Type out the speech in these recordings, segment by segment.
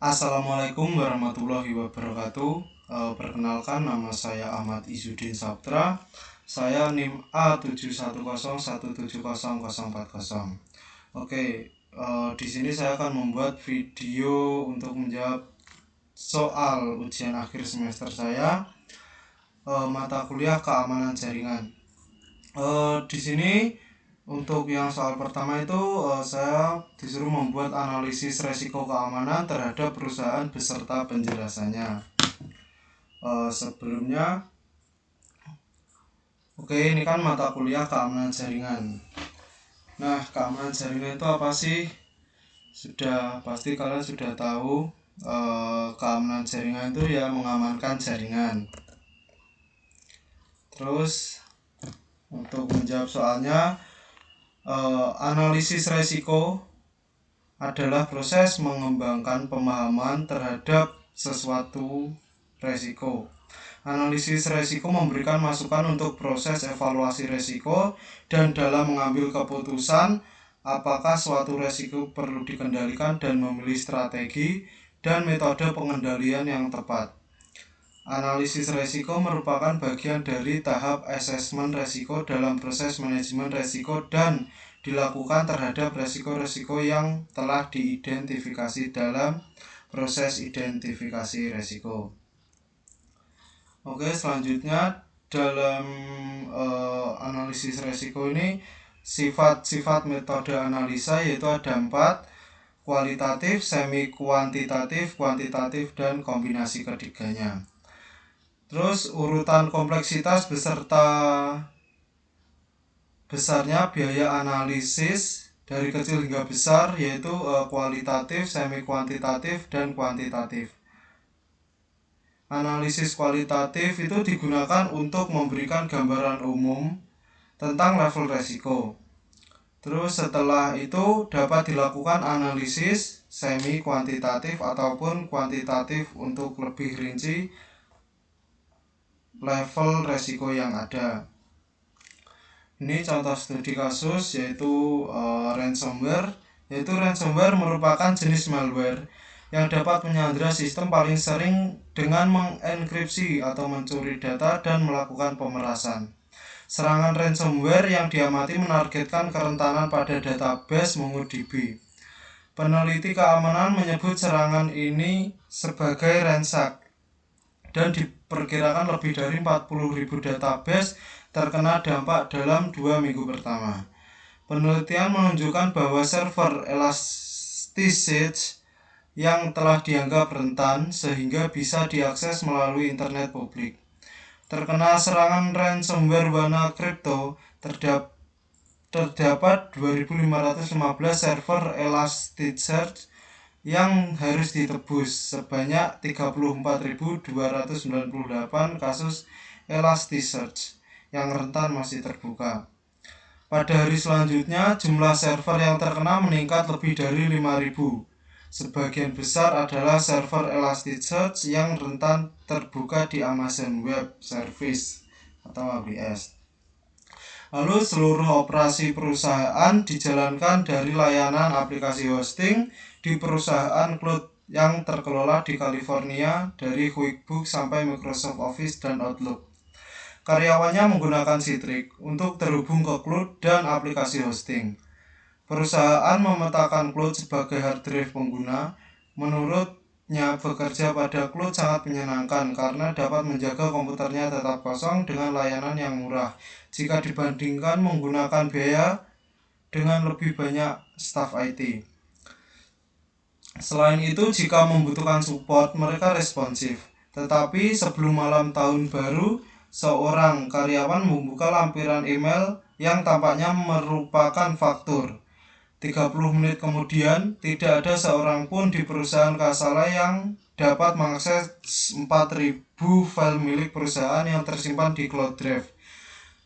Assalamualaikum warahmatullahi wabarakatuh. Perkenalkan, nama saya Ahmad Izzuddin Saputra. Saya NIM A710170040. Oke, di sini saya akan membuat video untuk menjawab soal ujian akhir semester saya, mata kuliah keamanan jaringan. Di sini untuk yang soal pertama itu saya disuruh membuat analisis resiko keamanan terhadap perusahaan beserta penjelasannya. Sebelumnya, ini kan mata kuliah keamanan jaringan. Nah, keamanan jaringan itu apa sih? Pasti kalian sudah tahu. Keamanan jaringan itu ya mengamankan jaringan. Terus untuk menjawab soalnya, analisis resiko adalah proses mengembangkan pemahaman terhadap sesuatu resiko. Analisis resiko memberikan masukan untuk proses evaluasi resiko dan dalam mengambil keputusan apakah suatu resiko perlu dikendalikan dan memilih strategi dan metode pengendalian yang tepat. Analisis resiko merupakan bagian dari tahap asesmen resiko dalam proses manajemen resiko dan dilakukan terhadap resiko-resiko yang telah diidentifikasi dalam proses identifikasi resiko. Oke, selanjutnya dalam analisis resiko ini sifat-sifat metode analisa yaitu ada 4: kualitatif, semi kuantitatif, kuantitatif, dan kombinasi ketiganya. Terus urutan kompleksitas beserta besarnya biaya analisis dari kecil hingga besar yaitu kualitatif, semi kuantitatif, dan kuantitatif. Analisis kualitatif itu digunakan untuk memberikan gambaran umum tentang level resiko. Terus setelah itu dapat dilakukan analisis semi kuantitatif ataupun kuantitatif untuk lebih rinci level resiko yang ada. Ini contoh studi kasus yaitu ransomware. Ransomware merupakan jenis malware yang dapat menyandra sistem paling sering dengan mengenkripsi atau mencuri data dan melakukan pemerasan. Serangan ransomware yang diamati menargetkan kerentanan pada database MongoDB. Peneliti keamanan menyebut serangan ini sebagai ransack dan diperkirakan lebih dari 40.000 database terkena dampak dalam 2 minggu pertama. Penelitian menunjukkan bahwa server Elasticsearch yang telah dianggap rentan sehingga bisa diakses melalui internet publik. Terkena serangan ransomware WannaCrypto, terdapat 2.515 server Elasticsearch yang harus ditebus. Sebanyak 34.298 kasus Elasticsearch yang rentan masih terbuka. Pada hari selanjutnya, jumlah server yang terkena meningkat lebih dari 5.000. Sebagian besar adalah server Elasticsearch yang rentan terbuka di Amazon Web Service atau AWS. Lalu seluruh operasi perusahaan dijalankan dari layanan aplikasi hosting di perusahaan cloud yang terkelola di California, dari QuickBooks sampai Microsoft Office dan Outlook. Karyawannya menggunakan Citrix untuk terhubung ke cloud dan aplikasi hosting. Perusahaan memetakan cloud sebagai hard drive pengguna. Menurutnya, bekerja pada cloud sangat menyenangkan karena dapat menjaga komputernya tetap kosong dengan layanan yang murah jika dibandingkan menggunakan biaya dengan lebih banyak staf IT. Selain itu, jika membutuhkan support, mereka responsif. Tetapi sebelum malam tahun baru, seorang karyawan membuka lampiran email yang tampaknya merupakan faktur. 30 menit kemudian, tidak ada seorang pun di perusahaan Kasala yang dapat mengakses 4.000 file milik perusahaan yang tersimpan di cloud drive.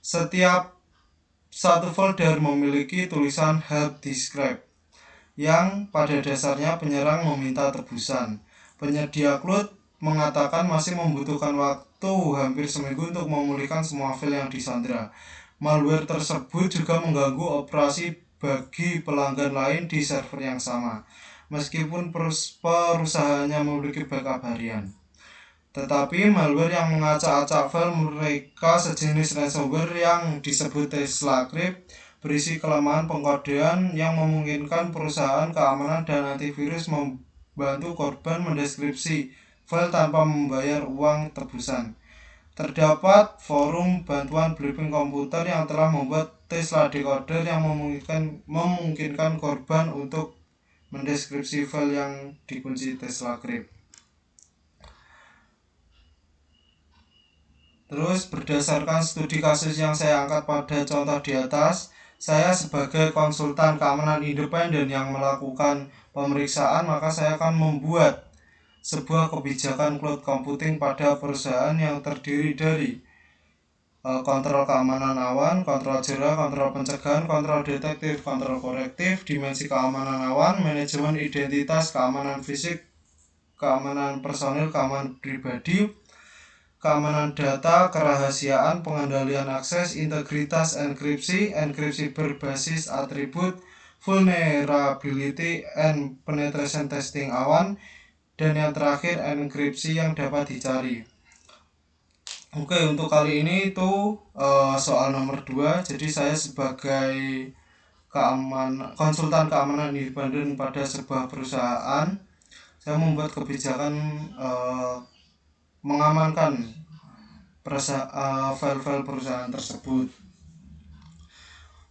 Setiap satu folder memiliki tulisan help describe yang pada dasarnya penyerang meminta tebusan. Penyedia cloud mengatakan masih membutuhkan waktu hampir seminggu untuk memulihkan semua file yang disandra. Malware tersebut juga mengganggu operasi bagi pelanggan lain di server yang sama. meskipun perusahaannya memiliki backup harian. Tetapi malware yang mengacak-acak file mereka sejenis ransomware yang disebut Tesla Crypt berisi kelemahan pengkodean yang memungkinkan perusahaan keamanan dan antivirus membantu korban mendeskripsi file tanpa membayar uang tebusan. Terdapat forum bantuan blipping komputer yang telah membuat Tesla Decoder yang memungkinkan korban untuk mendeskripsi file yang dikunci Tesla Crypt. Terus berdasarkan studi kasus yang saya angkat pada contoh di atas, saya sebagai konsultan keamanan independen yang melakukan pemeriksaan, maka saya akan membuat sebuah kebijakan cloud computing pada perusahaan yang terdiri dari kontrol keamanan awan, kontrol jera, kontrol pencegahan, kontrol detektif, kontrol korektif, dimensi keamanan awan, manajemen identitas, keamanan fisik, keamanan personil, keamanan pribadi, keamanan data, kerahasiaan, pengendalian akses, integritas, enkripsi berbasis atribut, vulnerability and penetration testing awan, dan yang terakhir enkripsi yang dapat dicari. Oke, untuk kali ini itu soal nomor 2. Jadi saya sebagai konsultan keamanan independen pada sebuah perusahaan, saya membuat kebijakan mengamankan file-file perusahaan tersebut.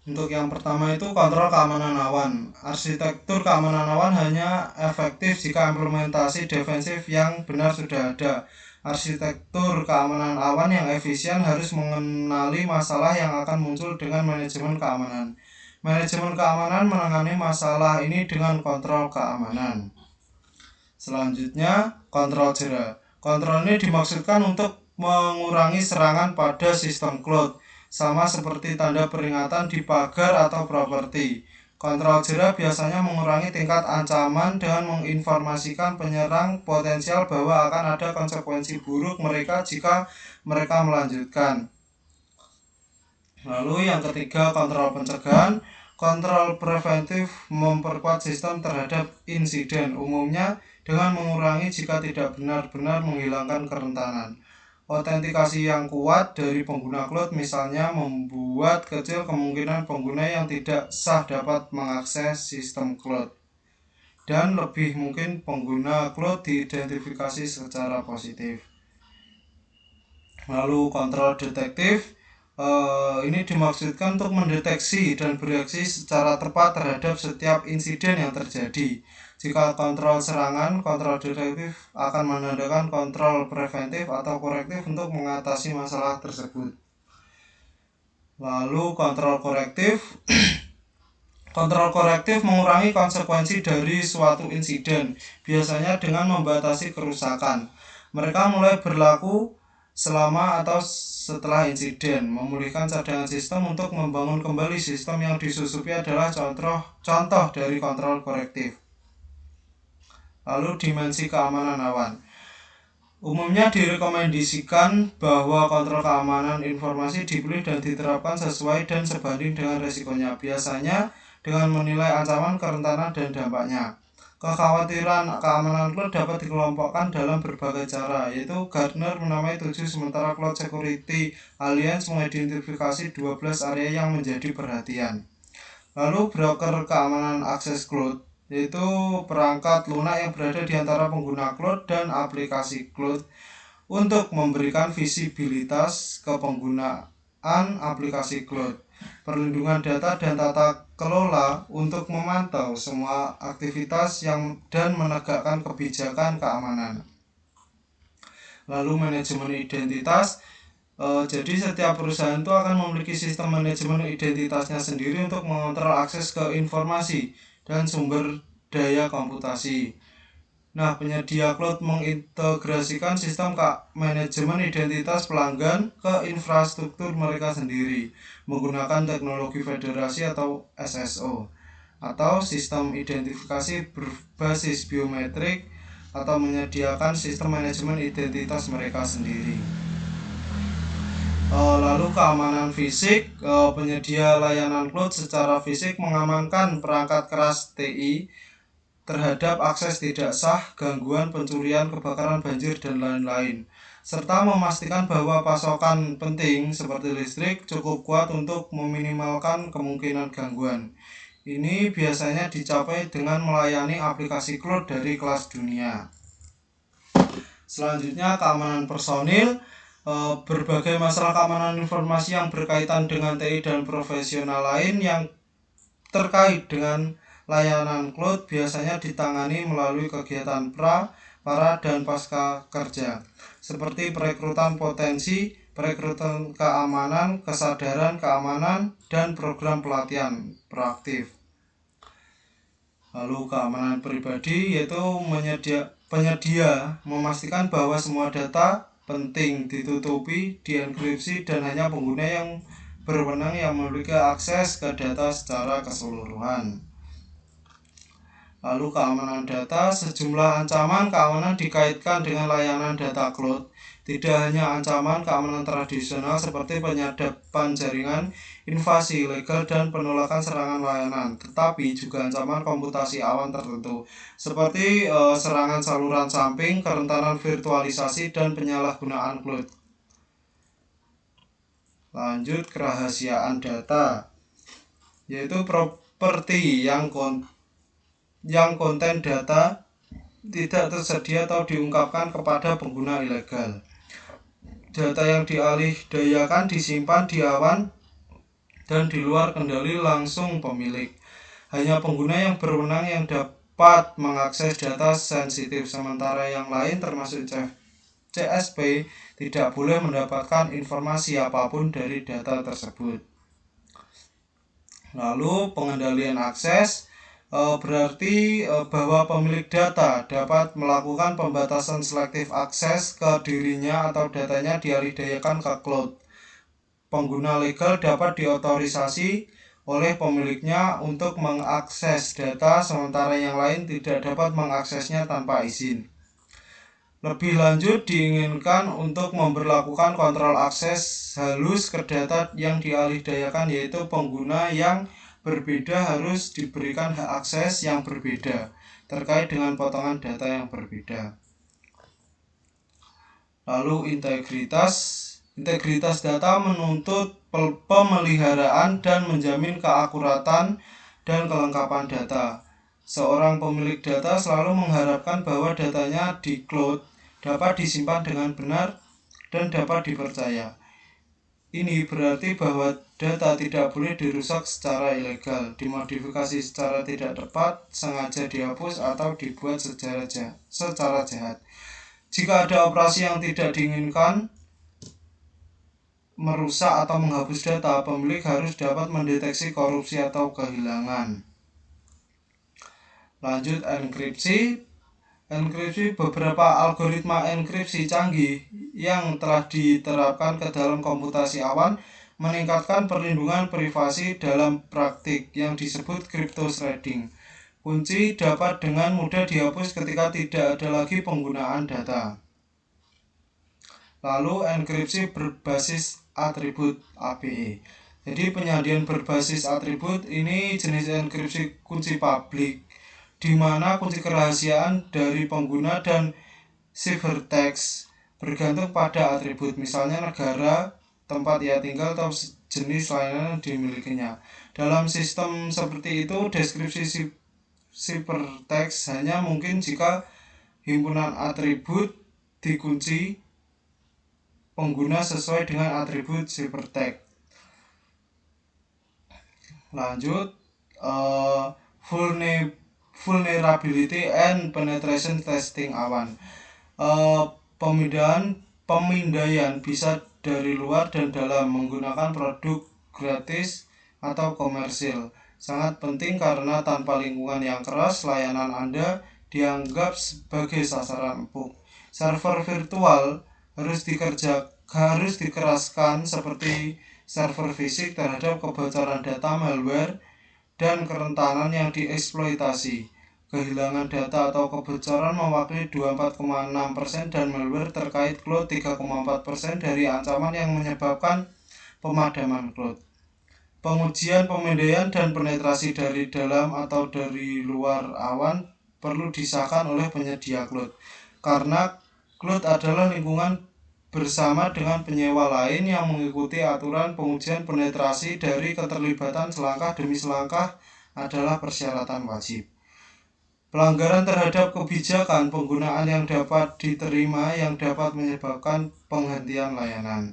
Untuk yang pertama itu kontrol keamanan awan. Arsitektur keamanan awan hanya efektif jika implementasi defensif yang benar sudah ada. Arsitektur keamanan awan yang efisien harus mengenali masalah yang akan muncul dengan manajemen keamanan. Manajemen keamanan menangani masalah ini dengan kontrol keamanan. Selanjutnya, kontrol jera. Kontrol ini dimaksudkan untuk mengurangi serangan pada sistem cloud, sama seperti tanda peringatan di pagar atau properti. Kontrol jera biasanya mengurangi tingkat ancaman dengan menginformasikan penyerang potensial bahwa akan ada konsekuensi buruk mereka jika mereka melanjutkan. Lalu yang ketiga, kontrol pencegahan. Kontrol preventif memperkuat sistem terhadap insiden, umumnya dengan mengurangi jika tidak benar-benar menghilangkan kerentanan. Autentikasi yang kuat dari pengguna cloud misalnya membuat kecil kemungkinan pengguna yang tidak sah dapat mengakses sistem cloud. Dan lebih mungkin pengguna cloud diidentifikasi secara positif. Lalu kontrol detektif. Ini dimaksudkan untuk mendeteksi dan bereaksi secara tepat terhadap setiap insiden yang terjadi. Jika kontrol serangan, kontrol detektif akan menandakan kontrol preventif atau korektif untuk mengatasi masalah tersebut. Lalu kontrol korektif. Kontrol korektif mengurangi konsekuensi dari suatu insiden, biasanya dengan membatasi kerusakan. Mereka mulai berlaku selama atau setelah insiden. Memulihkan cadangan sistem untuk membangun kembali sistem yang disusupi adalah contoh dari kontrol korektif. Lalu dimensi keamanan awan. Umumnya direkomendasikan bahwa kontrol keamanan informasi dipilih dan diterapkan sesuai dan sebanding dengan resikonya, biasanya dengan menilai ancaman, kerentanan, dan dampaknya. Kekhawatiran keamanan cloud dapat dikelompokkan dalam berbagai cara, yaitu Gartner menamai 7, sementara Cloud Security Alliance mengidentifikasi 12 area yang menjadi perhatian. Lalu broker keamanan akses cloud, yaitu perangkat lunak yang berada di antara pengguna cloud dan aplikasi cloud untuk memberikan visibilitas ke penggunaan aplikasi cloud, perlindungan data dan tata kelola untuk memantau semua aktivitas dan menegakkan kebijakan keamanan. Lalu manajemen identitas. Jadi setiap perusahaan itu akan memiliki sistem manajemen identitasnya sendiri untuk mengontrol akses ke informasi dan sumber daya komputasi. Nah, penyedia cloud mengintegrasikan sistem manajemen identitas pelanggan ke infrastruktur mereka sendiri menggunakan teknologi federasi atau SSO atau sistem identifikasi berbasis biometrik atau menyediakan sistem manajemen identitas mereka sendiri. Lalu keamanan fisik. Penyedia layanan cloud secara fisik mengamankan perangkat keras TI terhadap akses tidak sah, gangguan, pencurian, kebakaran, banjir, dan lain-lain, serta memastikan bahwa pasokan penting seperti listrik cukup kuat untuk meminimalkan kemungkinan gangguan. Ini biasanya dicapai dengan melayani aplikasi cloud dari kelas dunia. Selanjutnya, keamanan personil. Berbagai masalah keamanan informasi yang berkaitan dengan TI dan profesional lain yang terkait dengan layanan cloud biasanya ditangani melalui kegiatan pra, dan pasca kerja, seperti perekrutan potensi, perekrutan keamanan, kesadaran keamanan, dan program pelatihan proaktif. Lalu keamanan pribadi yaitu penyedia memastikan bahwa semua data penting ditutupi, dienkripsi, dan hanya pengguna yang berwenang yang memiliki akses ke data secara keseluruhan. Lalu keamanan data, sejumlah ancaman keamanan dikaitkan dengan layanan data cloud. Tidak hanya ancaman keamanan tradisional seperti penyadapan jaringan, invasi ilegal, dan penolakan serangan layanan, tetapi juga ancaman komputasi awan tertentu, seperti serangan saluran samping, kerentanan virtualisasi, dan penyalahgunaan cloud. Lanjut, kerahasiaan data, yaitu properti yang konten data tidak tersedia atau diungkapkan kepada pengguna ilegal. Data yang dialihdayakan disimpan di awan dan di luar kendali langsung pemilik. Hanya pengguna yang berwenang yang dapat mengakses data sensitif, sementara yang lain termasuk CSP tidak boleh mendapatkan informasi apapun dari data tersebut. Lalu pengendalian akses berarti bahwa pemilik data dapat melakukan pembatasan selektif akses ke dirinya atau datanya dialihdayakan ke cloud. Pengguna legal dapat diotorisasi oleh pemiliknya untuk mengakses data, sementara yang lain tidak dapat mengaksesnya tanpa izin. Lebih lanjut, diinginkan untuk memberlakukan kontrol akses halus ke data yang dialihdayakan, yaitu pengguna yang berbeda harus diberikan hak akses yang berbeda terkait dengan potongan data yang berbeda. Lalu integritas data menuntut pemeliharaan dan menjamin keakuratan dan kelengkapan data. Seorang pemilik data selalu mengharapkan bahwa datanya di cloud dapat disimpan dengan benar dan dapat dipercaya. Ini berarti bahwa data tidak boleh dirusak secara ilegal, dimodifikasi secara tidak tepat, sengaja dihapus, atau dibuat secara jahat. Jika ada operasi yang tidak diinginkan, merusak atau menghapus data, pemilik harus dapat mendeteksi korupsi atau kehilangan. Lanjut, enkripsi. Beberapa algoritma enkripsi canggih yang telah diterapkan ke dalam komputasi awan meningkatkan perlindungan privasi dalam praktik yang disebut crypto threading. Kunci dapat dengan mudah dihapus ketika tidak ada lagi penggunaan data. Lalu enkripsi berbasis atribut ABE. Jadi penyandian berbasis atribut ini jenis enkripsi kunci publik, di mana kunci kerahasiaan dari pengguna dan ciphertext bergantung pada atribut, misalnya negara, tempat ia tinggal, atau jenis layanan yang dimilikinya. Dalam sistem seperti itu, deskripsi ciphertext hanya mungkin jika himpunan atribut dikunci pengguna sesuai dengan atribut ciphertext. Lanjut, vulnerability and penetration testing awan. Pemindaian bisa dari luar dan dalam menggunakan produk gratis atau komersil. Sangat penting karena tanpa lingkungan yang keras, layanan Anda dianggap sebagai sasaran empuk. Server virtual harus dikeraskan seperti server fisik terhadap kebocoran data, malware, dan kerentanan yang dieksploitasi. Kehilangan data atau kebocoran mewakili 24,6% dan malware terkait cloud 3,4% dari ancaman yang menyebabkan pemadaman cloud. Pengujian, pemindaian, dan penetrasi dari dalam atau dari luar awan perlu disahkan oleh penyedia cloud, karena cloud adalah lingkungan bersama dengan penyewa lain yang mengikuti aturan pengujian penetrasi dari keterlibatan selangkah demi selangkah adalah persyaratan wajib. Pelanggaran terhadap kebijakan penggunaan yang dapat diterima yang dapat menyebabkan penghentian layanan.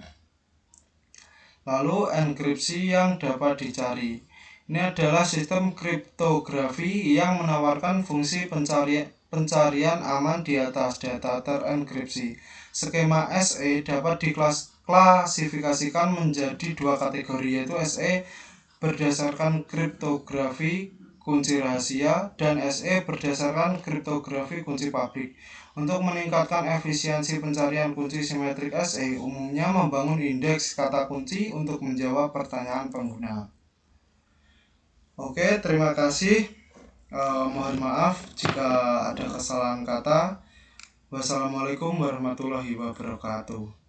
Lalu enkripsi yang dapat dicari. Ini adalah sistem kriptografi yang menawarkan fungsi pencarian aman di atas data terenkripsi. Skema SE dapat diklasifikasikan menjadi dua kategori, yaitu SE berdasarkan kriptografi kunci rahasia dan SE berdasarkan kriptografi kunci publik. Untuk meningkatkan efisiensi pencarian kunci simetrik SE, umumnya membangun indeks kata kunci untuk menjawab pertanyaan pengguna. Oke, terima kasih. Mohon maaf jika ada kesalahan kata. Wassalamualaikum warahmatullahi wabarakatuh.